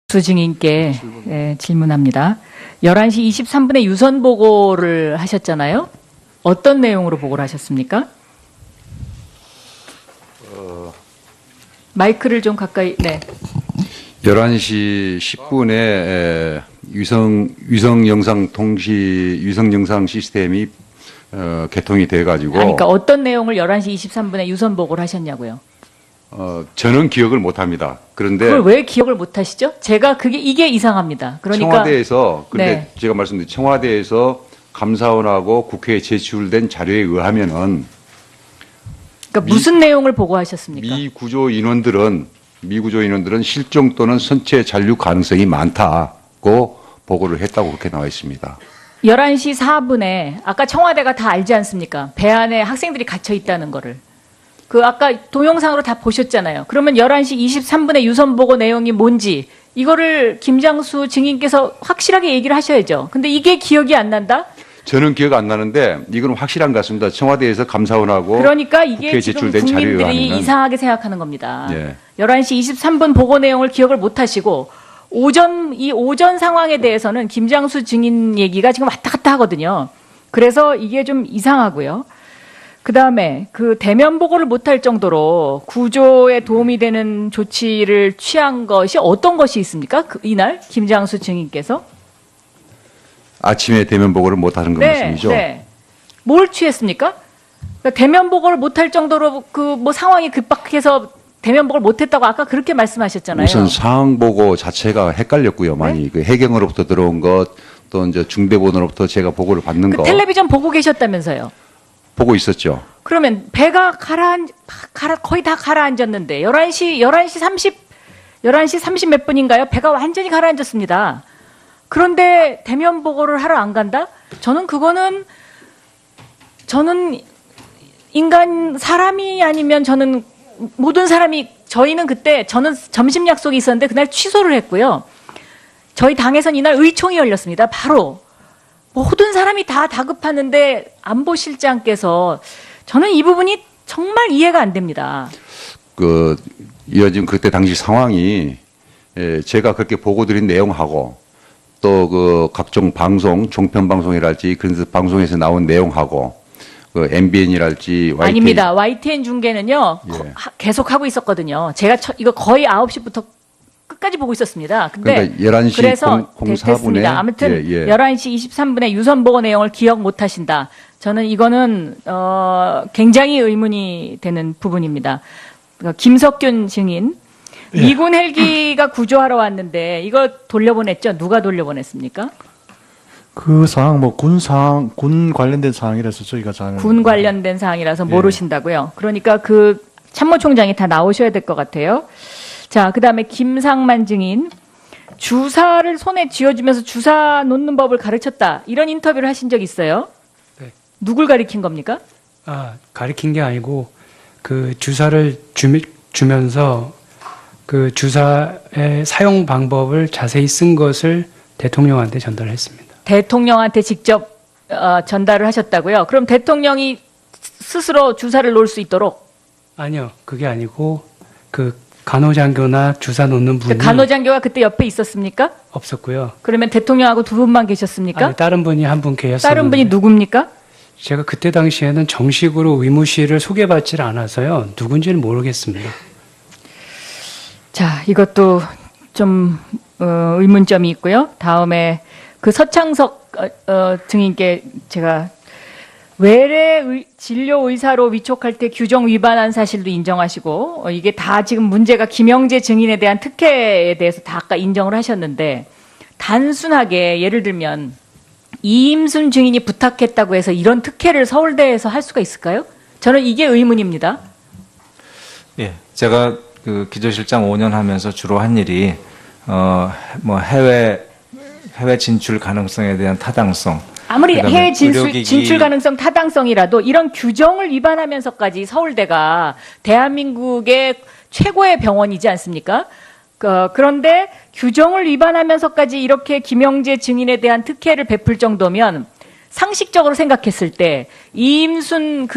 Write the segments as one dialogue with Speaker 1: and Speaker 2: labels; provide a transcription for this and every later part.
Speaker 1: 수 증인께 질문합니다. 11시 23분에 유선 보고를 하셨잖아요. 어떤 내용으로 보고를 하셨습니까? 마이크를 좀 가까이. 네.
Speaker 2: 11시 10분에 위성 영상 시스템이 개통이 돼 가지고
Speaker 1: 그러니까 어떤 내용을 11시 23분에 유선 보고를 하셨냐고요.
Speaker 2: 저는 기억을 못 합니다. 그런데
Speaker 1: 그걸 왜 기억을 못 하시죠? 제가 이게 이상합니다. 그러니까
Speaker 2: 청와대에서
Speaker 1: 네.
Speaker 2: 제가 말씀드린 청와대에서 감사원하고 국회에 제출된 자료에 의하면은
Speaker 1: 그러니까 무슨 내용을 보고하셨습니까?
Speaker 2: 미구조 인원들은 실종 또는 선체 잔류 가능성이 많다고 보고를 했다고 그렇게 나와 있습니다.
Speaker 1: 11시 4분에 아까 청와대가 다 알지 않습니까? 배 안에 학생들이 갇혀 있다는 거를. 아까 동영상으로 다 보셨잖아요. 그러면 11시 23분에 유선 보고 내용이 뭔지 이거를 김장수 증인께서 확실하게 얘기를 하셔야죠. 근데 이게 기억이 안 난다?
Speaker 2: 저는 기억 안 나는데 이건 확실한 것 같습니다. 청와대에서 감사원하고
Speaker 1: 그러니까 이게
Speaker 2: 국회에
Speaker 1: 지금
Speaker 2: 제출된 자료에
Speaker 1: 국민들이
Speaker 2: 의하면
Speaker 1: 이상하게 생각하는 겁니다.
Speaker 2: 예.
Speaker 1: 11시 23분 보고 내용을 기억을 못 하시고 오전 상황에 대해서는 김장수 증인 얘기가 지금 왔다 갔다 하거든요. 그래서 이게 좀 이상하고요. 그다음에 대면 보고를 못할 정도로 구조에 도움이 되는 조치를 취한 것이 어떤 것이 있습니까? 이날 김장수 증인께서
Speaker 2: 아침에 대면 보고를 못 하는 그 말씀이죠.
Speaker 1: 네. 뭘 취했습니까? 그러니까 대면 보고를 못할 정도로 상황이 급박해서 대면 보고를 못했다고 아까 그렇게 말씀하셨잖아요.
Speaker 2: 우선 상황 보고 자체가 헷갈렸고요. 많이
Speaker 1: 네?
Speaker 2: 해경으로부터 들어온 것, 또 이제 중대본으로부터 제가 보고를 받는 거
Speaker 1: 텔레비전 보고 계셨다면서요?
Speaker 2: 보고 있었죠.
Speaker 1: 그러면 배가 거의 다 가라앉았는데 11시 30 몇 분인가요? 배가 완전히 가라앉았습니다. 그런데 대면 보고를 하러 안 간다? 저는 사람이 아니면 모든 사람이 저는 점심 약속이 있었는데 그날 취소를 했고요. 저희 당에선 이날 의총이 열렸습니다. 바로 모든 사람이 다 다급하는데 안보실장께서 저는 이 부분이 정말 이해가 안 됩니다.
Speaker 2: 이어진 그때 당시 상황이 제가 그렇게 보고 드린 내용하고 또 각종 방송, 종편 방송이랄지 그런 방송에서 나온 내용하고 MBN이랄지 YTN
Speaker 1: 아닙니다. YTN 중계는요.
Speaker 2: 예.
Speaker 1: 계속 하고 있었거든요. 제가 이거 거의 9시부터 끝까지 보고 있었습니다. 근데
Speaker 2: 그러니까 11시
Speaker 1: 그래서
Speaker 2: 04분에
Speaker 1: 됐습니다. 아무튼 11시 23분에 유선 보고 내용을 기억 못 하신다. 저는 이거는 굉장히 의문이 되는 부분입니다. 김석균 증인 미군 헬기가 구조하러 왔는데 이거 돌려보냈죠? 누가 돌려보냈습니까?
Speaker 3: 그 사항 군 관련된 사항이라서 저희가 잘
Speaker 1: 군 관련된 사항이라서 모르신다고요. 그러니까 참모총장이 다 나오셔야 될 것 같아요. 자, 그다음에 김상만 증인 주사를 손에 쥐어주면서 주사 놓는 법을 가르쳤다. 이런 인터뷰를 하신 적 있어요?
Speaker 4: 네.
Speaker 1: 누굴 가르친 겁니까?
Speaker 4: 가리킨 게 아니고 주사를 주면서 주사의 사용 방법을 자세히 쓴 것을 대통령한테 전달했습니다.
Speaker 1: 대통령한테 직접 전달을 하셨다고요? 그럼 대통령이 스스로 주사를 놓을 수 있도록?
Speaker 4: 아니요, 그게 아니고 간호장교나 주사 놓는 분이
Speaker 1: 간호장교가 그때 옆에 있었습니까?
Speaker 4: 없었고요.
Speaker 1: 그러면 대통령하고 두 분만 계셨습니까?
Speaker 4: 아니, 다른 분이 한 분 계셨었는데
Speaker 1: 다른 분이 누굽니까?
Speaker 4: 제가 그때 당시에는 정식으로 의무실을 소개받질 않아서요. 누군지는 모르겠습니다.
Speaker 1: 자, 이것도 좀 의문점이 있고요. 다음에 서창석 증인께 제가 외래 진료 의사로 위촉할 때 규정 위반한 사실도 인정하시고 이게 다 지금 문제가 김영재 증인에 대한 특혜에 대해서 다 아까 인정을 하셨는데 단순하게 예를 들면 이임순 증인이 부탁했다고 해서 이런 특혜를 서울대에서 할 수가 있을까요? 저는 이게 의문입니다.
Speaker 5: 예, 제가 기조실장 5년 하면서 주로 한 일이 해외 진출 가능성에 대한 타당성. 아무리
Speaker 1: 해외 진출 가능성 타당성이라도 이런 규정을 위반하면서까지 서울대가 대한민국의 최고의 병원이지 않습니까? 그런데 규정을 위반하면서까지 이렇게 김영재 증인에 대한 특혜를 베풀 정도면 상식적으로 생각했을 때 이임순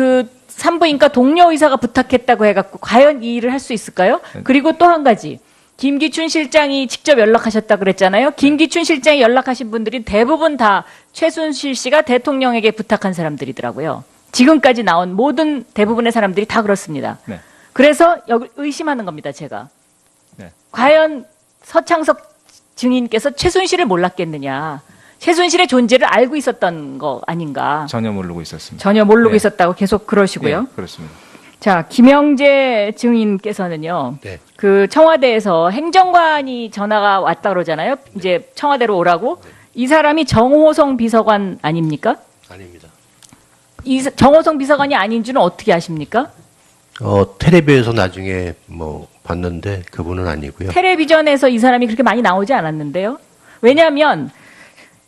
Speaker 1: 산부인과 동료 의사가 부탁했다고 해갖고 과연 이 일을 할 수 있을까요? 그리고 또 한 가지 김기춘 실장이 직접 연락하셨다 그랬잖아요. 김기춘 실장이 연락하신 분들이 대부분 다 최순실 씨가 대통령에게 부탁한 사람들이더라고요. 지금까지 나온 모든 대부분의 사람들이 다 그렇습니다.
Speaker 5: 네.
Speaker 1: 그래서 여기 의심하는 겁니다, 제가.
Speaker 5: 네.
Speaker 1: 과연 서창석 증인께서 최순실을 몰랐겠느냐. 최순실의 존재를 알고 있었던 거 아닌가.
Speaker 5: 전혀 모르고 있었습니다.
Speaker 1: 전혀 모르고
Speaker 5: 네.
Speaker 1: 있었다고 계속 그러시고요.
Speaker 5: 네, 그렇습니다.
Speaker 1: 자, 김영재 증인께서는요.
Speaker 6: 네.
Speaker 1: 그 청와대에서 행정관이 전화가 왔다 그러잖아요. 이제 청와대로 오라고. 이 사람이 정호성 비서관 아닙니까?
Speaker 6: 아닙니다.
Speaker 1: 정호성 비서관이 아닌 줄은 어떻게 아십니까?
Speaker 6: 텔레비에서 나중에 뭐 봤는데 그분은 아니고요.
Speaker 1: 텔레비전에서 이 사람이 그렇게 많이 나오지 않았는데요. 왜냐하면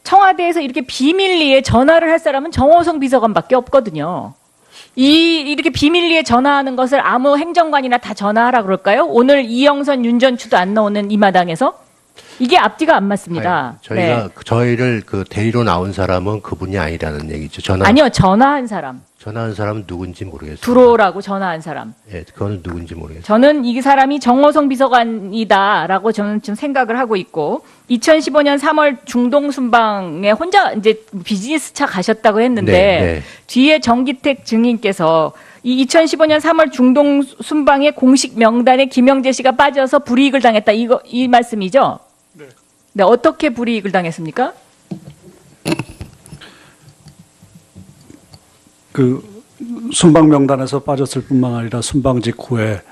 Speaker 1: 청와대에서 이렇게 비밀리에 전화를 할 사람은 정호성 비서관밖에 없거든요. 이렇게 비밀리에 전화하는 것을 아무 행정관이나 다 전화하라 그럴까요? 오늘 이영선, 윤전추도 안 나오는 이 마당에서 이게 앞뒤가 안 맞습니다. 네.
Speaker 6: 저희를 그 데리러 나온 사람은 그분이 아니라는 얘기죠.
Speaker 1: 아니요, 전화한 사람.
Speaker 6: 전화한 사람은 누군지 모르겠어요.
Speaker 1: 들어오라고 전화한 사람.
Speaker 6: 예, 그거는 누군지 모르겠어요.
Speaker 1: 저는 이 사람이 정호성 비서관이다라고 저는 지금 생각을 하고 있고 2015년 3월 중동 순방에 혼자 이제 비즈니스 차 가셨다고 했는데
Speaker 6: 네.
Speaker 1: 뒤에 정기택 증인께서 이 2015년 3월 중동 순방의 공식 명단에 김영재 씨가 빠져서 불이익을 당했다 이 말씀이죠? 네, 어떻게 불이익을 당했습니까?
Speaker 7: 그 순방 명단에서 빠졌을 뿐만 아니라 순방 직후에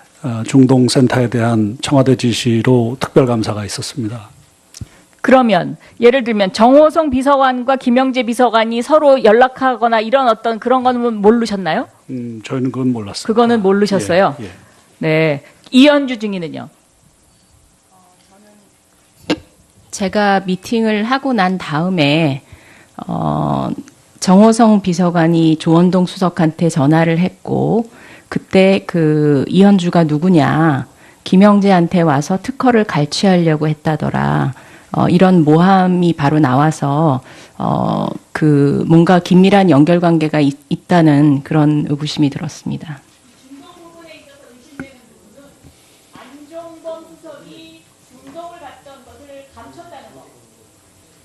Speaker 7: 중동 센터에 대한 청와대 지시로 특별감사가 있었습니다.
Speaker 1: 그러면 예를 들면 정호성 비서관과 김영재 비서관이 서로 연락하거나 이런 어떤 그런 거는 모르셨나요?
Speaker 7: 저희는 그건 몰랐습니다.
Speaker 1: 그거는 모르셨어요?
Speaker 7: 예, 예.
Speaker 1: 네. 이현주 증인은요?
Speaker 8: 제가 미팅을 하고 난 다음에 정호성 비서관이 조원동 수석한테 전화를 했고 그때 그 이현주가 누구냐 김영재한테 와서 특허를 갈취하려고 했다더라. 이런 모함이 바로 나와서 그 뭔가 긴밀한 연결관계가 있다는 그런 의구심이 들었습니다.
Speaker 1: 중동 부분에 있어서 의심되는 부분은 안종범 수석이 중동을 갔던 것을 감췄다는 거.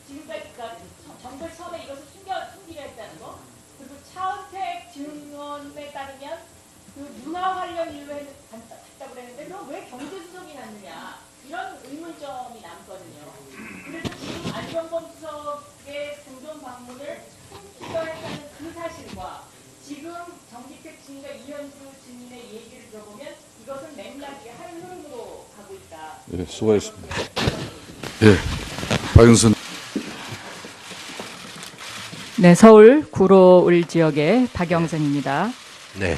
Speaker 1: 지금까지 정부에 처음에 이것을 숨기려 했다는 거. 그리고 차은택 증언에 따르면 그 문화 관련 일로 갔다고 그랬는데 그럼 왜 경제수석이 갔느냐. 이런 의문점이 남거든요. 그래서 지금 안종범 수석의 중동 방문을 숨기려 했다는 그 사실과 지금 정기택 증인과 이현주 증인의 얘기를 들어보면 이것은 맥락이 한 흐름으로 가고 있다.
Speaker 2: 예, 수고하셨습니다. 예, 박영선.
Speaker 1: 네, 서울 구로을 지역의 박영선입니다.
Speaker 6: 네.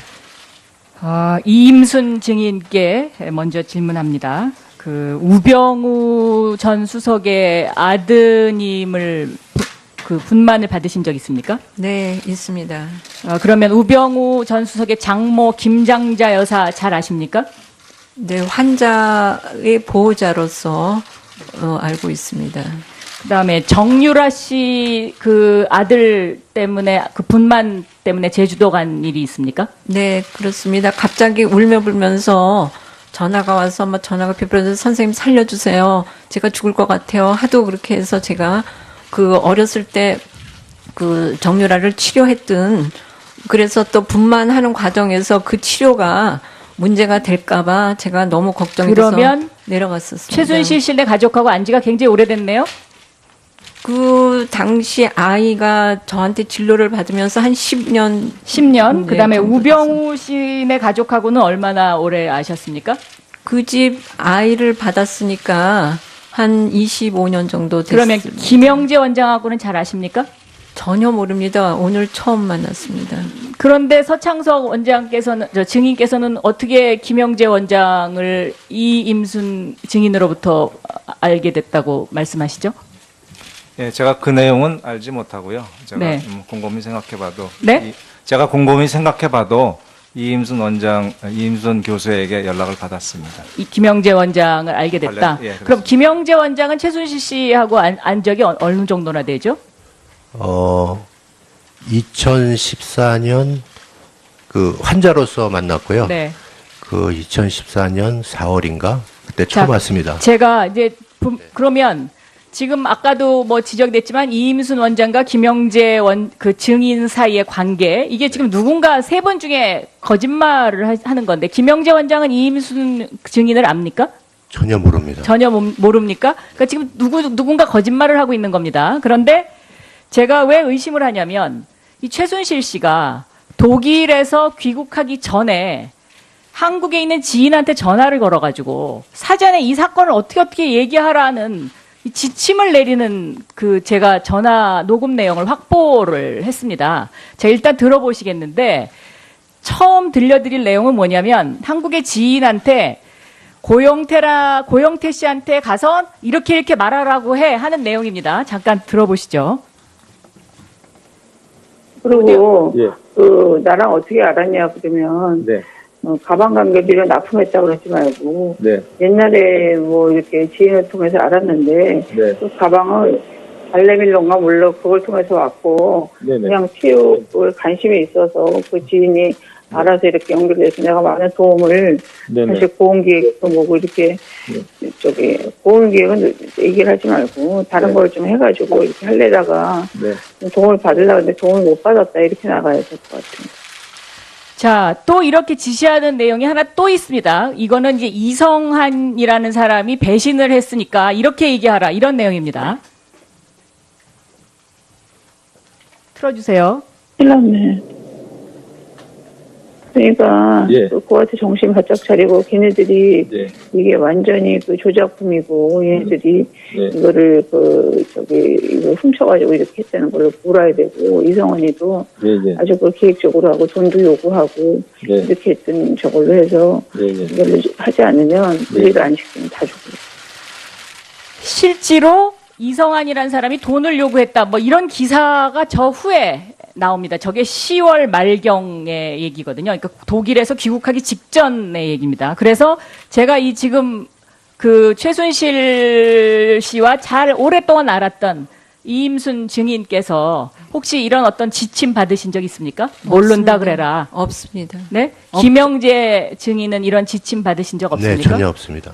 Speaker 1: 이임순 증인께 먼저 질문합니다. 그 우병우 전 수석의 아드님을 그 분만을 받으신 적 있습니까?
Speaker 9: 네, 있습니다.
Speaker 1: 그러면 우병우 전 수석의 장모 김장자 여사 잘 아십니까?
Speaker 9: 네, 환자의 보호자로서 알고 있습니다.
Speaker 1: 그다음에 정유라 씨 그 아들 때문에 그 분만 때문에 제주도 간 일이 있습니까?
Speaker 9: 네, 그렇습니다. 갑자기 울며 불면서 전화가 와서 막 전화가 비벼서 선생님 살려주세요. 제가 죽을 것 같아요. 하도 그렇게 해서 제가 그 어렸을 때 그 정유라를 치료했던 그래서 또 분만하는 과정에서 그 치료가 문제가 될까봐 제가 너무 걱정돼서
Speaker 1: 그러면
Speaker 9: 내려갔었습니다.
Speaker 1: 최순실 씨네 가족하고 안 지가 굉장히 오래됐네요.
Speaker 9: 그 당시 아이가 저한테 진료를 받으면서 한 10년
Speaker 1: 10년. 그다음에
Speaker 9: 정도
Speaker 1: 우병우 씨네 가족하고는 얼마나 오래 아셨습니까?
Speaker 9: 그 집 아이를 받았으니까 한 25년 정도 됐습니다.
Speaker 1: 그러면 김영재 원장하고는 잘 아십니까?
Speaker 9: 전혀 모릅니다. 오늘 처음 만났습니다.
Speaker 1: 그런데 서창석 원장께서는 증인께서는 어떻게 김영재 원장을 이임순 증인으로부터 알게 됐다고 말씀하시죠?
Speaker 5: 예, 제가 그 내용은 알지 못하고요. 제가
Speaker 1: 네.
Speaker 5: 곰곰이 생각해봐도
Speaker 1: 네?
Speaker 5: 제가 곰곰이 생각해봐도 이임순 교수에게 연락을 받았습니다.
Speaker 1: 이 김영재 원장을 알게 됐다.
Speaker 5: 예, 그렇습니다.
Speaker 1: 그럼 김영재 원장은 최순실 씨하고 안 적이 어느 정도나 되죠?
Speaker 6: 2014년 그 환자로서 만났고요.
Speaker 1: 네.
Speaker 6: 그 2014년 4월인가 그때 처음
Speaker 1: 자,
Speaker 6: 왔습니다.
Speaker 1: 제가 이제 그러면 지금 아까도 뭐 지적됐지만 이임순 원장과 김영재 그 증인 사이의 관계 이게 지금 누군가 세 분 중에 거짓말을 하는 건데 김영재 원장은 이임순 증인을 압니까?
Speaker 6: 전혀 모릅니다.
Speaker 1: 전혀 모릅니까? 그러니까 지금 누군가 거짓말을 하고 있는 겁니다. 그런데 제가 왜 의심을 하냐면 이 최순실 씨가 독일에서 귀국하기 전에 한국에 있는 지인한테 전화를 걸어가지고 사전에 이 사건을 어떻게 얘기하라는 이 지침을 내리는 그 제가 전화 녹음 내용을 확보를 했습니다. 제가 일단 들어보시겠는데 처음 들려드릴 내용은 뭐냐면 한국의 지인한테 고영태 씨한테 가서 이렇게 말하라고 하는 내용입니다. 잠깐 들어보시죠.
Speaker 10: 그리고 나랑 어떻게 알았냐 그러면 가방 관계비를 납품했다고 그러지 말고 옛날에 뭐 이렇게 지인을 통해서 알았는데 그 가방을 발레밀론가 몰라 그걸 통해서 왔고 그냥 체육을 관심이 있어서 그 지인이 알아서 이렇게 연결돼서 내가 많은 도움을 사실 보험기획도 뭐고 이렇게 보험기획은 얘기를 하지 말고 다른 걸 좀 해가지고 이렇게 하려다가 도움을 받으려고 했는데 도움을 못 받았다 이렇게 나가야 될 것 같아요.
Speaker 1: 자, 또 이렇게 지시하는 내용이 하나 또 있습니다. 이거는 이제 이성한이라는 사람이 배신을 했으니까 이렇게 얘기하라 이런 내용입니다. 틀어주세요.
Speaker 10: 큰일 났네. 그러니까 그한테 정신 바짝 차리고 걔네들이 이게 완전히 그 조작품이고 얘네들이 이거를 이거 훔쳐가지고 이렇게 했다는 걸 몰아야 되고 이성원이도 아주 그 계획적으로 하고 돈도 요구하고 이렇게 했던 저걸로 해서 이걸 하지 않으면 우리가 안 시키면 다 죽고.
Speaker 1: 실제로 이성한이라는 사람이 돈을 요구했다. 뭐 이런 기사가 저 후에 나옵니다. 저게 10월 말경의 얘기거든요. 그러니까 독일에서 귀국하기 직전의 얘기입니다. 그래서 제가 이 지금 그 최순실 씨와 잘 오랫동안 알았던 이임순 증인께서 혹시 이런 어떤 지침 받으신 적 있습니까? 모른다 그래라.
Speaker 9: 없습니다.
Speaker 1: 네? 김영재 증인은 이런 지침 받으신 적 없습니까?
Speaker 6: 네, 전혀 없습니다.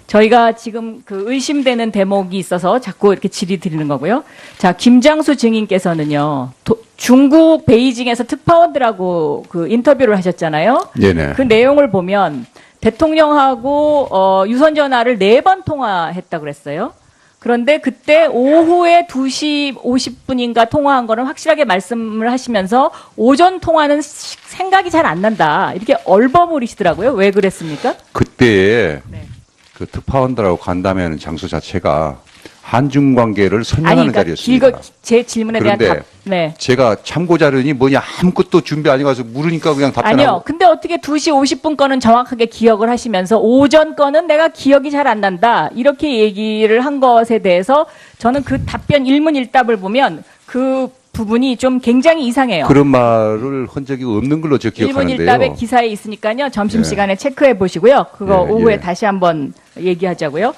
Speaker 1: 저희가 지금 그 의심되는 대목이 있어서 자꾸 이렇게 질의 드리는 거고요. 자, 김장수 증인께서는요, 중국 베이징에서 특파원들하고 그 인터뷰를 하셨잖아요.
Speaker 2: 네네.
Speaker 1: 그 내용을 보면 대통령하고 유선 전화를 4번 통화했다고 그랬어요. 그런데 그때 오후에 2시 50분인가 통화한 거는 확실하게 말씀을 하시면서 오전 통화는 생각이 잘 안 난다. 이렇게 얼버무리시더라고요. 왜 그랬습니까?
Speaker 2: 그때
Speaker 1: 네.
Speaker 2: 그 특파원들하고 간담회하는 장소 자체가 한중 관계를 설명하는 자리였습니다.
Speaker 1: 제 질문에 대한
Speaker 2: 그런데
Speaker 1: 답. 네.
Speaker 2: 제가 참고 자료니 뭐냐 아무것도 준비 안 해가서 물으니까 그냥 답변하고.
Speaker 1: 아니요. 근데 어떻게 2시 50분 거는 정확하게 기억을 하시면서 오전 거는 내가 기억이 잘 안 난다. 이렇게 얘기를 한 것에 대해서 저는 그 답변 일문일답을 보면 그 부분이 좀 굉장히 이상해요.
Speaker 2: 그런 말을 한 적이 없는 걸로 저 기억하는데요.
Speaker 1: 일문일답의 기사에 있으니까요. 점심시간에 체크해 보시고요. 그거 오후에 다시 한번 얘기하자고요.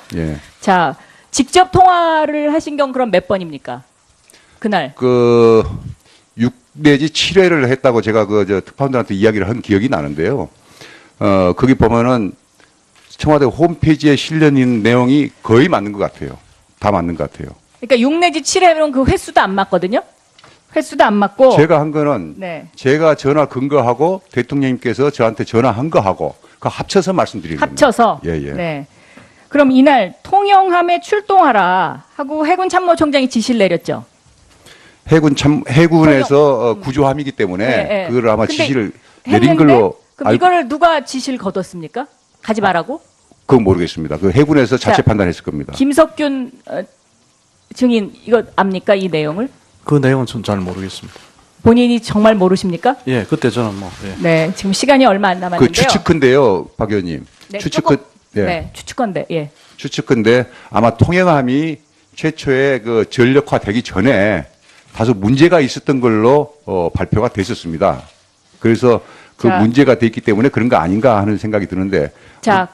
Speaker 1: 자, 직접 통화를 하신 경 그럼 몇 번입니까? 그날.
Speaker 2: 6 내지 7회를 했다고 제가 저 특파원들한테 이야기를 한 기억이 나는데요. 거기 보면은 청와대 홈페이지에 실려있는 내용이 거의 맞는 것 같아요. 다 맞는 것 같아요.
Speaker 1: 그러니까 6 내지 7회면 그 횟수도 안 맞거든요. 횟수도 안 맞고.
Speaker 2: 제가 한 거는
Speaker 1: 네.
Speaker 2: 제가 전화 근거하고 대통령님께서 저한테 전화한 거하고 그 합쳐서 말씀드리는 겁니다.
Speaker 1: 합쳐서.
Speaker 2: 예.
Speaker 1: 네. 그럼 이날 통영함에 출동하라 하고 해군 참모총장이 지시를 내렸죠.
Speaker 2: 해군에서 구조함이기 때문에 그걸 아마 지시를 내린 걸로
Speaker 1: 그럼 이거를 누가 지시를 거뒀습니까? 가지 말라고?
Speaker 2: 그건 모르겠습니다. 그 해군에서 자체 판단했을 겁니다.
Speaker 1: 김석균 증인 이거 압니까? 이 내용을?
Speaker 3: 그 내용은 전 잘 모르겠습니다.
Speaker 1: 본인이 정말 모르십니까?
Speaker 3: 예, 그때 저는 뭐. 예.
Speaker 1: 네, 지금 시간이 얼마 안 남았는데요.
Speaker 2: 그 추측컨대요, 박 의원님.
Speaker 1: 네, 추측컨대. 예.
Speaker 2: 추측컨대 아마 통영함이 최초에 그 전력화되기 전에 다소 문제가 있었던 걸로 발표가 됐었습니다. 그래서 그 문제가 됐기 때문에 그런 거 아닌가 하는 생각이 드는데.
Speaker 1: 자,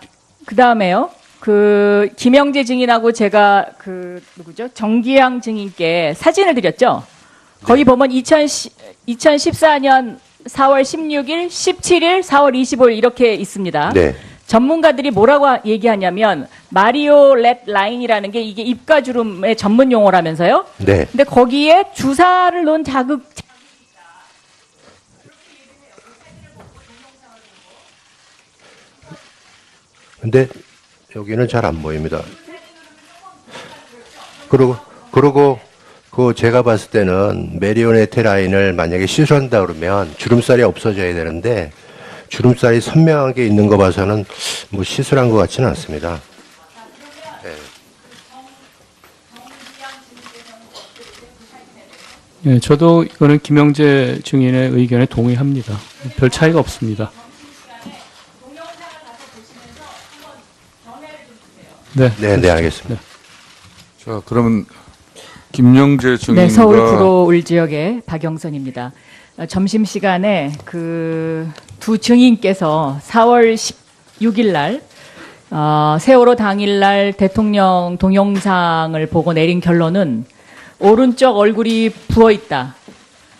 Speaker 1: 그 다음에요. 그 김영재 증인하고 제가 그 누구죠? 정기양 증인께 사진을 드렸죠. 거기 보면 2014년 4월 16일, 17일, 4월 25일 이렇게 있습니다.
Speaker 6: 네.
Speaker 1: 전문가들이 뭐라고 얘기하냐면 마리오 렛 라인이라는 게 이게 입가 주름의 전문 용어라면서요.
Speaker 6: 네.
Speaker 1: 근데 거기에 주사를 놓은 자극
Speaker 6: 근데 여기는 잘 안 보입니다. 그리고 그 제가 봤을 때는 메리오네트 라인을 만약에 시술한다 그러면 주름살이 없어져야 되는데 주름살이 선명하게 있는 거 봐서는 뭐 시술한 것 같지는 않습니다.
Speaker 4: 예, 저도 이거는 김영재 증인의 의견에 동의합니다. 별 차이가 없습니다. 네,
Speaker 6: 네, 알겠습니다.
Speaker 11: 자, 그러면 김영재 증인과
Speaker 1: 네, 서울 구로울 지역의 박영선입니다. 점심시간에 그 두 증인께서 4월 16일 날 세월호 당일날 대통령 동영상을 보고 내린 결론은 오른쪽 얼굴이 부어있다.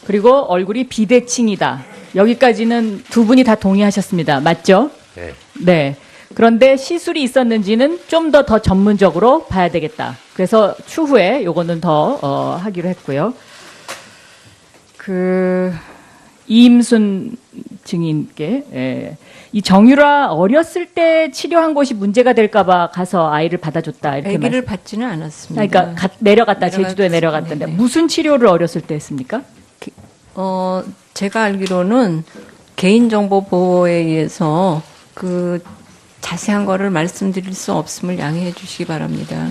Speaker 1: 그리고 얼굴이 비대칭이다. 여기까지는 두 분이 다 동의하셨습니다. 맞죠?
Speaker 6: 네.
Speaker 1: 네. 그런데 시술이 있었는지는 좀 더 전문적으로 봐야 되겠다. 그래서 추후에 요거는 더 하기로 했고요. 이임순 증인께 이 정유라 어렸을 때 치료한 곳이 문제가 될까봐 가서 아이를 받아줬다 이렇게
Speaker 9: 아기를 받지는 않았습니다.
Speaker 1: 그러니까 내려갔다 제주도에 내려갔던데
Speaker 9: 네네.
Speaker 1: 무슨 치료를 어렸을 때 했습니까?
Speaker 9: 제가 알기로는 개인정보 보호에 의해서 그 자세한 거를 말씀드릴 수 없음을 양해해 주시기 바랍니다.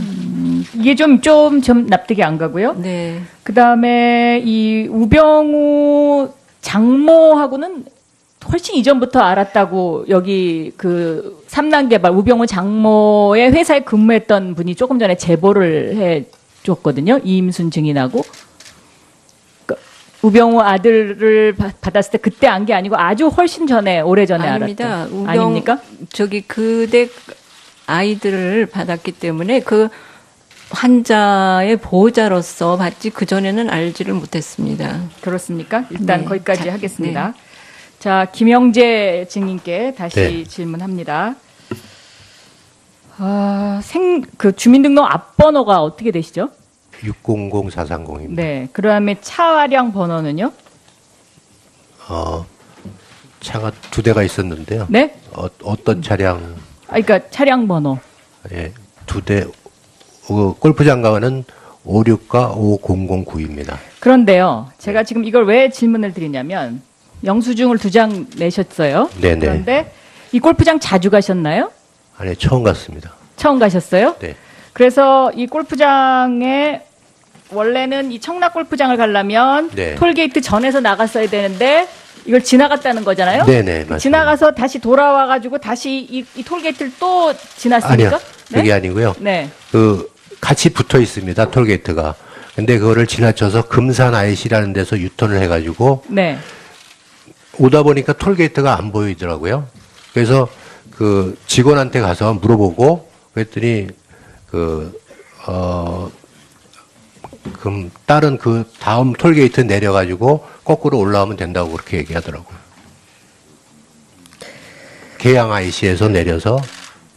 Speaker 1: 이게 좀 납득이 안 가고요.
Speaker 9: 네.
Speaker 1: 그 다음에 이 우병우 장모하고는 훨씬 이전부터 알았다고 여기 그 삼남개발 우병우 장모의 회사에 근무했던 분이 조금 전에 제보를 해 줬거든요. 이임순 증인하고. 우병우 아들을 받았을 때 그때 안 게 아니고 아주 훨씬 전에 오래전에
Speaker 9: 아닙니다.
Speaker 1: 알았던. 아닙니까?
Speaker 9: 그대 아이들을 받았기 때문에 그 환자의 보호자로서 받지 그전에는 알지를 못했습니다.
Speaker 1: 그렇습니까? 일단
Speaker 9: 네.
Speaker 1: 거기까지
Speaker 9: 자,
Speaker 1: 하겠습니다.
Speaker 9: 네.
Speaker 1: 자, 김영재 증인께 다시
Speaker 6: 네.
Speaker 1: 질문합니다. 그 주민등록 앞번호가 어떻게 되시죠?
Speaker 6: 600430입니다.
Speaker 1: 네. 그 다음에 차량 번호는요?
Speaker 6: 차가 두 대가 있었는데요.
Speaker 1: 네?
Speaker 6: 어떤 차량?
Speaker 1: 그러니까 차량 번호.
Speaker 6: 예, 두 대. 골프장 가는 56과 5009입니다.
Speaker 1: 그런데요. 제가 지금 이걸 왜 질문을 드리냐면 영수증을 2장 내셨어요.
Speaker 6: 네네.
Speaker 1: 그런데 이 골프장 자주 가셨나요?
Speaker 6: 아니, 처음 갔습니다.
Speaker 1: 처음 가셨어요?
Speaker 6: 네.
Speaker 1: 그래서 이 골프장에 원래는 이 청락 골프장을 가려면
Speaker 6: 네.
Speaker 1: 톨게이트 전에서 나갔어야 되는데 이걸 지나갔다는 거잖아요.
Speaker 6: 네네, 맞습니다.
Speaker 1: 지나가서 다시 돌아와가지고 다시 이 톨게이트를 또 지났습니까?
Speaker 6: 아니요, 그게 아니고요.
Speaker 1: 네.
Speaker 6: 같이 붙어 있습니다, 톨게이트가. 근데 그거를 지나쳐서 금산 IC라는 데서 유턴을 해가지고
Speaker 1: 네.
Speaker 6: 오다 보니까 톨게이트가 안 보이더라고요. 그래서 그 직원한테 가서 물어보고 그랬더니 그럼 다른 그 다음 톨게이트 내려가지고 거꾸로 올라오면 된다고 그렇게 얘기하더라고요. 계양 IC에서 내려서.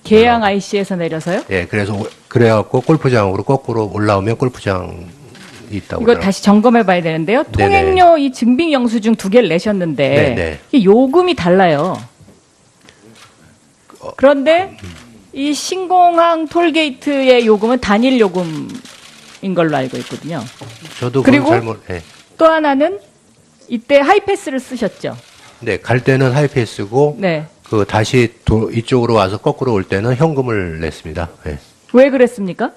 Speaker 1: 계양 IC에서 내려서요?
Speaker 6: 예, 그래갖고 골프장으로 거꾸로 올라오면 골프장이 있다고.
Speaker 1: 이거 다시 점검해 봐야 되는데요.
Speaker 6: 네네.
Speaker 1: 통행료 이 증빙 영수증 2개를 내셨는데
Speaker 6: 네네.
Speaker 1: 이게 요금이 달라요. 그런데 이 신공항 톨게이트의 요금은 단일 요금인 걸로 알고 있거든요.
Speaker 6: 저도
Speaker 1: 그리고
Speaker 6: 그걸 예.
Speaker 1: 또 하나는 이때 하이패스를 쓰셨죠.
Speaker 6: 네, 갈 때는 하이패스고
Speaker 1: 네.
Speaker 6: 다시 이쪽으로 와서 거꾸로 올 때는 현금을 냈습니다. 예.
Speaker 1: 왜 그랬습니까?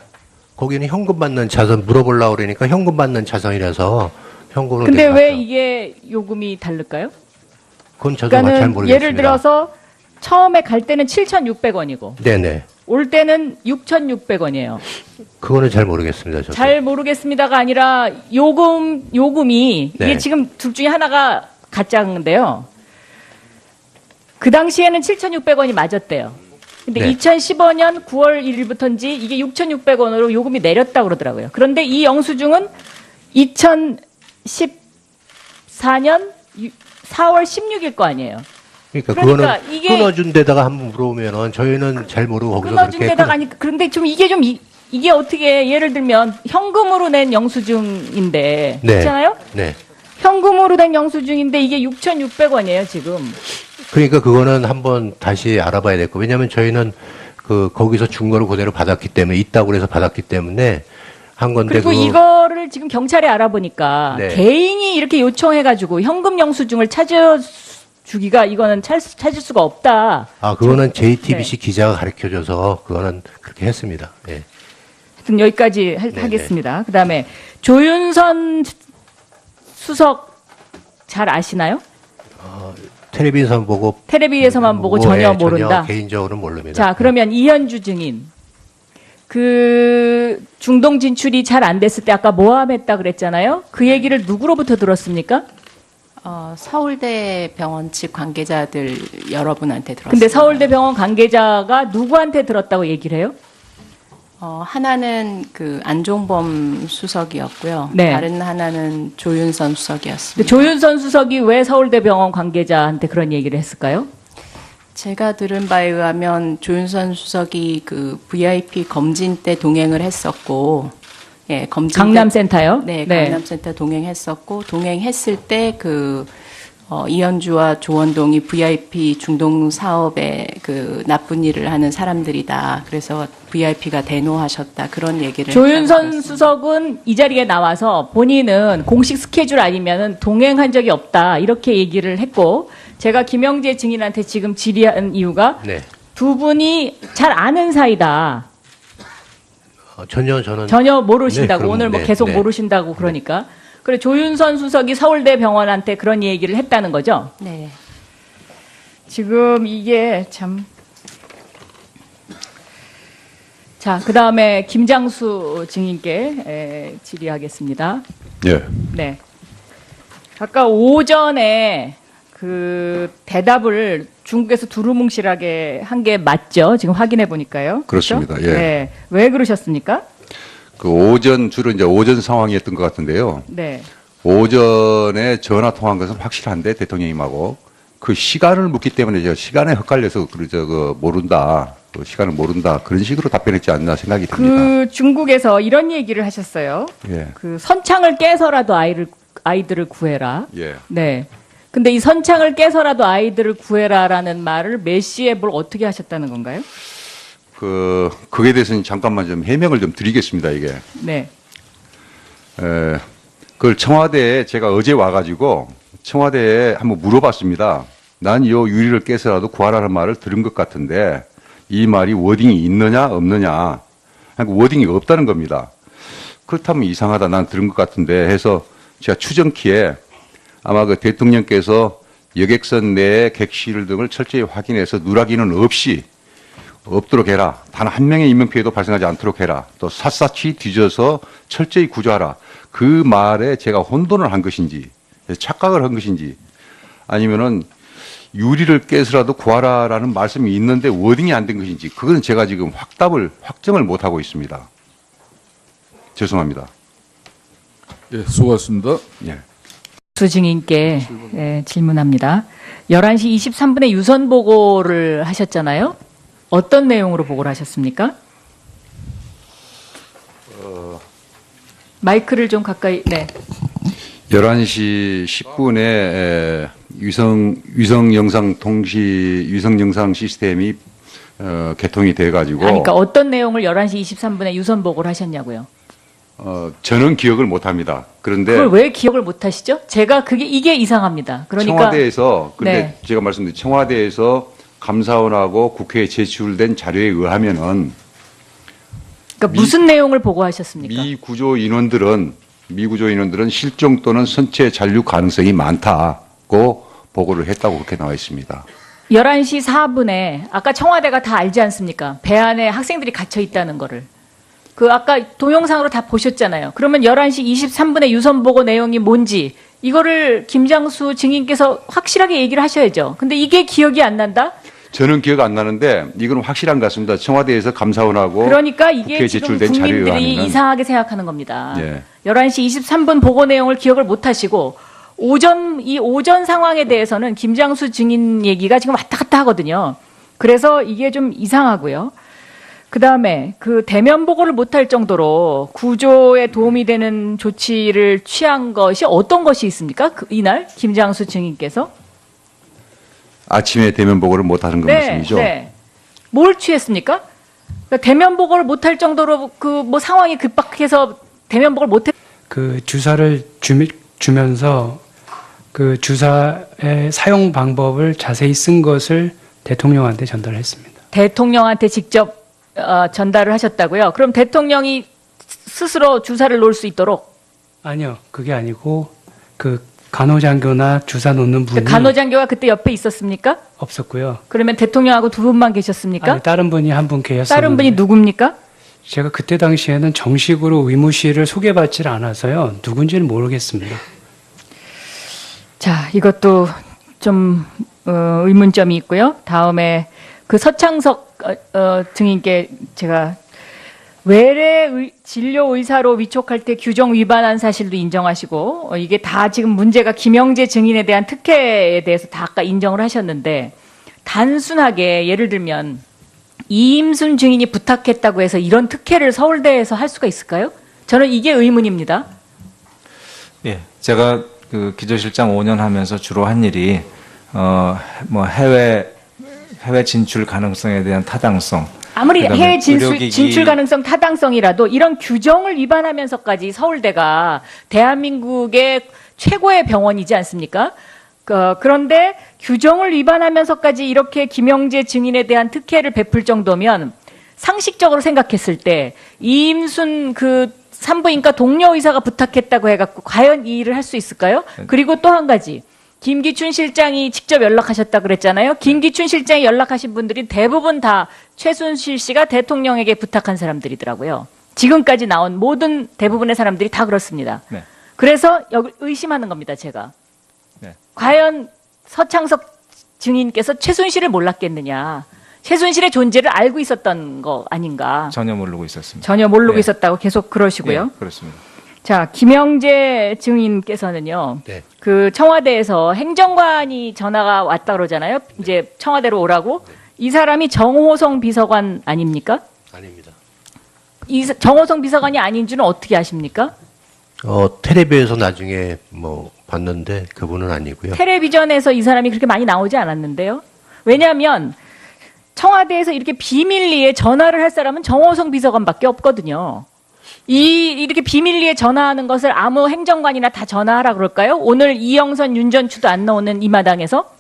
Speaker 6: 거기는 현금 받는 차선 물어보려고 그러니까 현금 받는 차선이라서 현금으로
Speaker 1: 근데
Speaker 6: 내려갔죠.
Speaker 1: 왜 이게 요금이 다를까요?
Speaker 6: 그건 저도 잘
Speaker 1: 그러니까는
Speaker 6: 모르겠습니다.
Speaker 1: 예를 들어서 처음에 갈 때는 7,600원이고
Speaker 6: 네네.
Speaker 1: 올 때는 6,600원이에요.
Speaker 6: 그거는 잘 모르겠습니다. 저도.
Speaker 1: 잘 모르겠습니다가 아니라 요금이
Speaker 6: 네.
Speaker 1: 이게 지금 둘 중에 하나가 가짜인데요. 그 당시에는 7,600원이 맞았대요. 근데
Speaker 6: 네.
Speaker 1: 2015년 9월 1일부터인지 이게 6,600원으로 요금이 내렸다고 그러더라고요. 그런데 이 영수증은 2014년 4월 16일 거 아니에요.
Speaker 6: 그러니까
Speaker 1: 그러니까
Speaker 6: 그거는
Speaker 1: 이게-
Speaker 6: 끊어준 데다가 한번 물어보면은 저희는 잘 모르고 거기서
Speaker 1: 끊어준
Speaker 6: 그렇게
Speaker 1: 데다가 아니 그런데 좀 이게 어떻게 예를 들면 현금으로 낸 영수증인데
Speaker 6: 네.
Speaker 1: 그렇잖아요?
Speaker 6: 네.
Speaker 1: 현금으로 된 영수증인데 이게 6,600원이에요 지금.
Speaker 6: 그러니까 그거는 한번 다시 알아봐야 될 거. 왜냐하면 저희는 거기서 준 거를 그대로 받았기 때문에 있다고 그래서 받았기 때문에 한 건데
Speaker 1: 그리고 이거를 지금 경찰에 알아보니까
Speaker 6: 네.
Speaker 1: 개인이 이렇게 요청해가지고 현금 영수증을 찾아주기가 이거는 찾을 수가 없다.
Speaker 6: 아 그거는 JTBC
Speaker 1: 네.
Speaker 6: 기자가 가르쳐줘서 그거는 그렇게 했습니다. 예.
Speaker 1: 하여튼 여기까지 하겠습니다. 그다음에 조윤선 수석 잘 아시나요?
Speaker 6: 텔레비전 보고
Speaker 1: 텔레비에서만 보고 전혀
Speaker 6: 예,
Speaker 1: 모른다.
Speaker 6: 개인적으로는 모릅니다.
Speaker 1: 자, 그러면 이현주 증인. 그 중동 진출이 잘 안 됐을 때 아까 모함했다 그랬잖아요. 그 얘기를 누구로부터 들었습니까?
Speaker 8: 서울대 병원 측 관계자들 여러분한테 들었습니다.
Speaker 1: 근데 서울대 병원 관계자가 누구한테 들었다고 얘기를 해요?
Speaker 8: 하나는 그 안종범 수석이었고요.
Speaker 1: 네.
Speaker 8: 다른 하나는 조윤선
Speaker 1: 근데
Speaker 8: 수석이었습니다.
Speaker 1: 조윤선 수석이 왜 서울대 병원 관계자한테 그런 얘기를 했을까요?
Speaker 8: 제가 들은 바에 의하면 조윤선 수석이 그 VIP 검진 때 동행을 했었고, 예, 검진
Speaker 1: 강남센터요?
Speaker 8: 때, 네, 강남센터 동행했었고, 동행했을 때 그 이현주와 조원동이 VIP 중동 사업에 그 나쁜 일을 하는 사람들이다. 그래서 VIP가 대노하셨다. 그런 얘기를
Speaker 1: 조윤선
Speaker 8: 했다고
Speaker 1: 수석은 이 자리에 나와서 본인은 공식 스케줄 아니면은 동행한 적이 없다. 이렇게 얘기를 했고, 제가 김영재 증인한테 지금 질의한 이유가
Speaker 6: 네.
Speaker 1: 두 분이 잘 아는 사이다.
Speaker 6: 전혀 저는
Speaker 1: 전혀 모르신다고.
Speaker 6: 네, 그럼,
Speaker 1: 오늘 뭐
Speaker 6: 네,
Speaker 1: 계속
Speaker 6: 네.
Speaker 1: 모르신다고 그러니까. 그래 조윤선 수석이 서울대 병원한테 그런 얘기를 했다는 거죠.
Speaker 8: 네.
Speaker 1: 지금 이게 참. 자, 그 다음에 김장수 증인께 질의하겠습니다.
Speaker 2: 예.
Speaker 1: 네. 아까 오전에 그 대답을 중국에서 두루뭉실하게 한 게 맞죠? 지금 확인해 보니까요.
Speaker 2: 그렇습니다.
Speaker 1: 그렇죠?
Speaker 2: 예.
Speaker 1: 네. 왜 그러셨습니까?
Speaker 2: 그 오전 주로 이제 오전 상황이었던 것 같은데요.
Speaker 1: 네.
Speaker 2: 오전에 전화 통화한 것은 확실한데 대통령님하고 그 시간을 묻기 때문에 제가 시간에 헷갈려서 모른다. 그 시간을 모른다. 그런 식으로 답변했지 않나 생각이 듭니다.
Speaker 1: 그 중국에서 이런 얘기를 하셨어요.
Speaker 2: 예.
Speaker 1: 그 선창을 깨서라도 아이들을 구해라.
Speaker 2: 예.
Speaker 1: 네. 근데 이 선창을 깨서라도 아이들을 구해라라는 말을 몇 시에 뭘 어떻게 하셨다는 건가요?
Speaker 2: 그거에 대해서는 잠깐만 좀 해명을 좀 드리겠습니다, 이게.
Speaker 1: 네.
Speaker 2: 그걸 청와대에 제가 어제 와가지고 청와대에 한번 물어봤습니다. 난 이 유리를 깨서라도 구하라는 말을 들은 것 같은데 이 말이 워딩이 있느냐 없느냐. 그러니까 워딩이 없다는 겁니다. 그렇다면 이상하다. 난 들은 것 같은데 해서 제가 추정키에 아마 그 대통령께서 여객선 내의 객실 등을 철저히 확인해서 누락인은 없도록 해라. 단 한 명의 인명 피해도 발생하지 않도록 해라. 또 샅샅이 뒤져서 철저히 구조하라. 그 말에 제가 혼돈을 한 것인지 착각을 한 것인지 아니면은 유리를 깨서라도 구하라라는 말씀이 있는데 워딩이 안 된 것인지 그건 제가 지금 확정을 못 하고 있습니다. 죄송합니다.
Speaker 11: 예, 수고하셨습니다.
Speaker 2: 예.
Speaker 1: 수 증인께 질문합니다. 11시 23분에 유선 보고를 하셨잖아요. 어떤 내용으로 보고를 하셨습니까? 마이크를 좀 가까이. 네.
Speaker 2: 11시 10분에 위성 영상 시스템이 개통이 돼 가지고
Speaker 1: 그러니까 어떤 내용을 11시 23분에 유선 보고를 하셨냐고요.
Speaker 2: 저는 기억을 못 합니다. 그런데
Speaker 1: 그걸 왜 기억을 못 하시죠? 제가 이게 이상합니다. 그러니까
Speaker 2: 청와대에서 그런데
Speaker 1: 네.
Speaker 2: 제가 말씀드린 청와대에서 감사원하고 국회에 제출된 자료에 의하면은
Speaker 1: 그러니까 무슨 내용을 보고하셨습니까?
Speaker 2: 미구조 인원들은 실종 또는 선체 잔류 가능성이 많다고 보고를 했다고 그렇게 나와 있습니다.
Speaker 1: 11시 4분에 아까 청와대가 다 알지 않습니까? 배 안에 학생들이 갇혀 있다는 거를. 그 아까 동영상으로 다 보셨잖아요. 그러면 11시 23분에 유선 보고 내용이 뭔지 이거를 김장수 증인께서 확실하게 얘기를 하셔야죠. 근데 이게 기억이 안 난다?
Speaker 2: 저는 기억 안 나는데 이건 확실한 것 같습니다. 청와대에서 감사원하고
Speaker 1: 그러니까 이게
Speaker 2: 국회에
Speaker 1: 지금
Speaker 2: 제출된 자료에
Speaker 1: 국민들이
Speaker 2: 의하면
Speaker 1: 이상하게 생각하는 겁니다.
Speaker 2: 예.
Speaker 1: 11시 23분 보고 내용을 기억을 못 하시고 이 오전 상황에 대해서는 김장수 증인 얘기가 지금 왔다 갔다 하거든요. 그래서 이게 좀 이상하고요. 그 다음에 그 대면 보고를 못할 정도로 구조에 도움이 되는 조치를 취한 것이 어떤 것이 있습니까? 이날 김장수 증인께서?
Speaker 2: 아침에 대면 보고를 못하는 그 말씀이죠.
Speaker 1: 네. 뭘 취했습니까? 그러니까 대면 보고를 못할 정도로 그 뭐 상황이 급박해서 대면 보고를 못했.
Speaker 4: 그 주사를 주면서 그 주사의 사용 방법을 자세히 쓴 것을 대통령한테 전달했습니다.
Speaker 1: 대통령한테 직접 전달을 하셨다고요? 그럼 대통령이 스스로 주사를 놓을 수 있도록?
Speaker 4: 아니요, 그게 아니고 그 간호장교나 주사 놓는 분이
Speaker 1: 간호장교가 그때 옆에 있었습니까?
Speaker 4: 없었고요.
Speaker 1: 그러면 대통령하고 두 분만 계셨습니까?
Speaker 4: 아니, 다른 분이 한 분 계셨었는데
Speaker 1: 다른 분이 누굽니까?
Speaker 4: 제가 그때 당시에는 정식으로 의무실을 소개받질 않아서요. 누군지는 모르겠습니다.
Speaker 1: 자, 이것도 좀 의문점이 있고요. 다음에 그 서창석 증인께 제가 외래 진료 의사로 위촉할 때 규정 위반한 사실도 인정하시고 이게 다 지금 문제가 김영재 증인에 대한 특혜에 대해서 다 아까 인정을 하셨는데 단순하게 예를 들면 이임순 증인이 부탁했다고 해서 이런 특혜를 서울대에서 할 수가 있을까요? 저는 이게 의문입니다.
Speaker 5: 예, 제가 그 기조실장 5년 하면서 주로 한 일이 뭐 해외 진출 가능성에 대한 타당성.
Speaker 1: 아무리
Speaker 5: 그다음에
Speaker 1: 해외
Speaker 5: 의료기기
Speaker 1: 진출 가능성 타당성이라도 이런 규정을 위반하면서까지 서울대가 대한민국의 최고의 병원이지 않습니까? 그런데 규정을 위반하면서까지 이렇게 김영재 증인에 대한 특혜를 베풀 정도면 상식적으로 생각했을 때 이임순 그 산부인과 동료 의사가 부탁했다고 해갖고 과연 이 일을 할 수 있을까요? 그리고 또 한 가지. 김기춘 실장이 직접 연락하셨다 그랬잖아요. 김기춘 실장이 연락하신 분들이 대부분 다 최순실 씨가 대통령에게 부탁한 사람들이더라고요. 지금까지 나온 모든 대부분의 사람들이 다 그렇습니다.
Speaker 5: 네.
Speaker 1: 그래서 여기 의심하는 겁니다, 제가.
Speaker 5: 네.
Speaker 1: 과연 서창석 증인께서 최순실을 몰랐겠느냐. 최순실의 존재를 알고 있었던 거 아닌가.
Speaker 5: 전혀 모르고 있었습니다.
Speaker 1: 전혀 모르고
Speaker 5: 네.
Speaker 1: 있었다고 계속 그러시고요.
Speaker 5: 네, 그렇습니다.
Speaker 1: 자, 김영재 증인께서는요.
Speaker 6: 네.
Speaker 1: 그 청와대에서 행정관이 전화가 왔다 그러잖아요. 이제 청와대로 오라고. 이 사람이 정호성 비서관 아닙니까?
Speaker 6: 아닙니다.
Speaker 1: 정호성 비서관이 아닌 줄은 어떻게 아십니까?
Speaker 6: 텔레비에서 나중에 뭐 봤는데 그분은 아니고요.
Speaker 1: 텔레비전에서 이 사람이 그렇게 많이 나오지 않았는데요. 왜냐하면 청와대에서 이렇게 비밀리에 전화를 할 사람은 정호성 비서관밖에 없거든요. 이렇게 비밀리에 전화하는 것을 아무 행정관이나 다 전화하라 그럴까요? 오늘 이영선, 윤전추도 안 나오는 이 마당에서?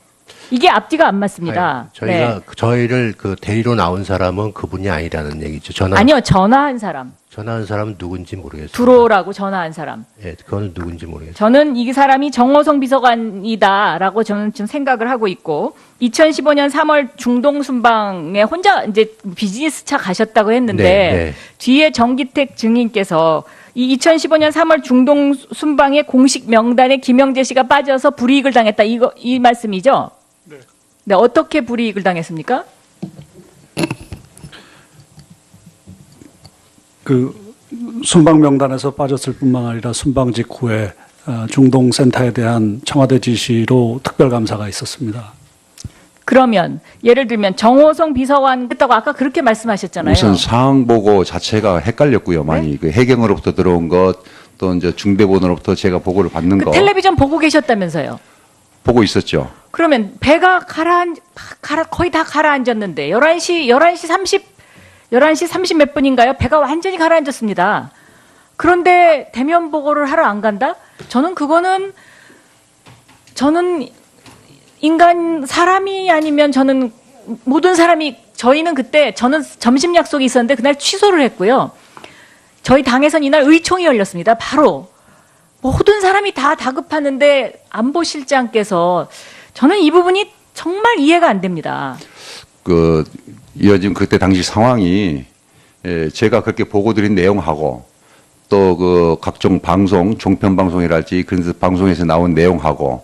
Speaker 1: 이게 앞뒤가 안 맞습니다.
Speaker 6: 저희가 저희를 그 데리러 나온 사람은 그분이 아니라는 얘기죠.
Speaker 1: 아니요, 전화한 사람.
Speaker 6: 전화한 사람은 누군지 모르겠어요.
Speaker 1: 들어오라고 전화한 사람.
Speaker 6: 예, 그건 누군지 모르겠어요.
Speaker 1: 저는 이 사람이 정호성 비서관이다라고 저는 지금 생각을 하고 있고 2015년 3월 중동 순방에 혼자 이제 비즈니스 차 가셨다고 했는데
Speaker 6: 네.
Speaker 1: 뒤에 정기택 증인께서 이 2015년 3월 중동 순방의 공식 명단에 김영재 씨가 빠져서 불이익을 당했다 이 말씀이죠? 네, 어떻게 불이익을 당했습니까?
Speaker 7: 그 순방 명단에서 빠졌을 뿐만 아니라 순방 직후에 중동 센터에 대한 청와대 지시로 특별감사가 있었습니다.
Speaker 1: 그러면 예를 들면 정호성 비서관 했다고 아까 그렇게 말씀하셨잖아요.
Speaker 2: 우선 상황 보고 자체가 헷갈렸고요. 많이 그 해경으로부터 들어온 것, 또 이제 중대본으로부터 제가 보고를 받는 거
Speaker 1: 텔레비전 보고 계셨다면서요?
Speaker 2: 보고 있었죠.
Speaker 1: 그러면 배가 거의 다 가라앉았는데 11시 30 몇 분인가요? 배가 완전히 가라앉았습니다. 그런데 대면 보고를 하러 안 간다? 저는 사람이 아니면 저는 모든 사람이 저희는 그때 저는 점심 약속이 있었는데 그날 취소를 했고요. 저희 당에선 이날 의총이 열렸습니다. 바로 모든 사람이 다 다급하는데 안보실장께서 저는 이 부분이 정말 이해가 안 됩니다.
Speaker 2: 이어진 그때 당시 상황이 제가 그렇게 보고 드린 내용하고 또 그 각종 방송, 종편 방송이랄지 그런 방송에서 나온 내용하고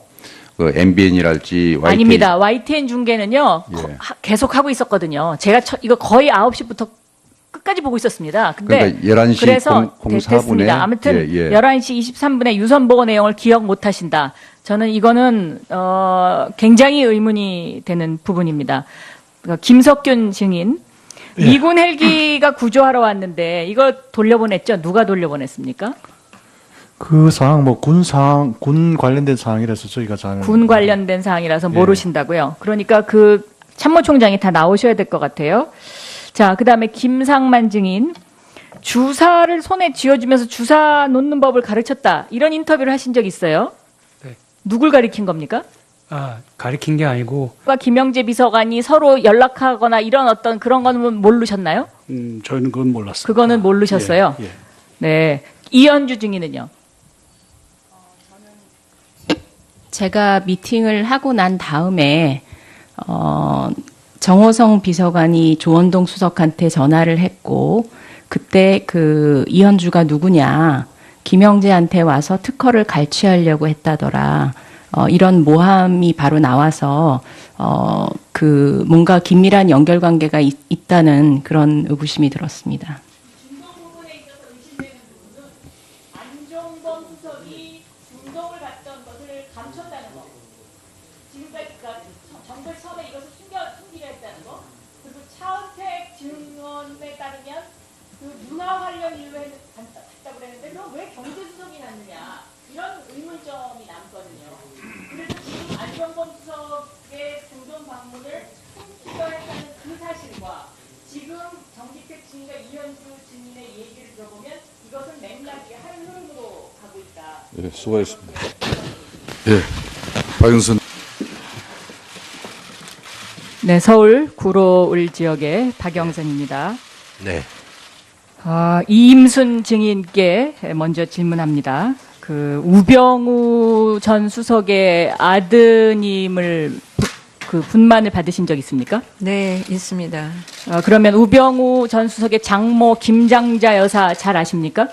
Speaker 2: 그 MBN이랄지 YTN
Speaker 1: 아닙니다. YTN 중계는요.
Speaker 2: 예.
Speaker 1: 계속 하고 있었거든요. 제가 이거 거의 9시부터 끝까지 보고 있었습니다. 근데
Speaker 2: 그러니까 11시
Speaker 1: 그래서
Speaker 2: 04분에
Speaker 1: 됐습니다. 아무튼 11시 23분에 유선 보고 내용을 기억 못 하신다. 저는 이거는 굉장히 의문이 되는 부분입니다. 그러니까 김석균 증인 미군 헬기가 구조하러 왔는데 이거 돌려보냈죠? 누가 돌려보냈습니까?
Speaker 3: 그 사항 뭐 군 관련된 사항이라서 저희가 잘
Speaker 1: 군 관련된 사항이라서
Speaker 3: 예.
Speaker 1: 모르신다고요. 그러니까 그 참모총장이 다 나오셔야 될 것 같아요. 자, 그다음에 김상만 증인 주사를 손에 쥐어주면서 주사 놓는 법을 가르쳤다. 이런 인터뷰를 하신 적 있어요?
Speaker 4: 네.
Speaker 1: 누굴 가르친 겁니까?
Speaker 4: 가리킨 게 아니고
Speaker 1: 김영재 비서관이 서로 연락하거나 이런 어떤 그런 거는 모르셨나요?
Speaker 7: 저희는 그건 몰랐어요.
Speaker 1: 그거는 모르셨어요.
Speaker 7: 예, 예.
Speaker 1: 네. 이현주 증인은요?
Speaker 8: 제가 미팅을 하고 난 다음에 정호성 비서관이 조원동 수석한테 전화를 했고 그때 그 이현주가 누구냐 김영재한테 와서 특허를 갈취하려고 했다더라. 이런 모함이 바로 나와서 그 뭔가 긴밀한 연결관계가 있다는 그런 의구심이 들었습니다.
Speaker 1: 중동 부분에 있어서 의심되는 부분은 안종범 수석이 중동을 갔던 것을 감췄다는 거. 지금까지 정부에서 처음에 이것을 숨기려 했다는 거. 그리고 차은택 증언에 따르면 그 문화 관련 일로 갔다고 그랬는데 그럼 왜 경제수석이 났느냐. 이런 의문점이 남거든요. 그래서 지금 안종범 수석의 중동 방문을 숨기려 했다는 그 사실과 지금 정기택 증인과 이현주 증인의 얘기를 들어보면 이것은 맥락이 한 흐름으로 가고 있다.
Speaker 11: 예, 수고하셨습니다. 예, 박영선.
Speaker 1: 네, 서울 구로을 지역의 박영선입니다.
Speaker 6: 네.
Speaker 1: 이임순 증인께 먼저 질문합니다. 그 우병우 전 수석의 아드님을 그 분만을 받으신 적 있습니까?
Speaker 9: 네, 있습니다.
Speaker 1: 그러면 우병우 전 수석의 장모 김장자 여사 잘 아십니까?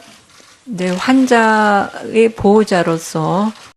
Speaker 9: 네, 환자의 보호자로서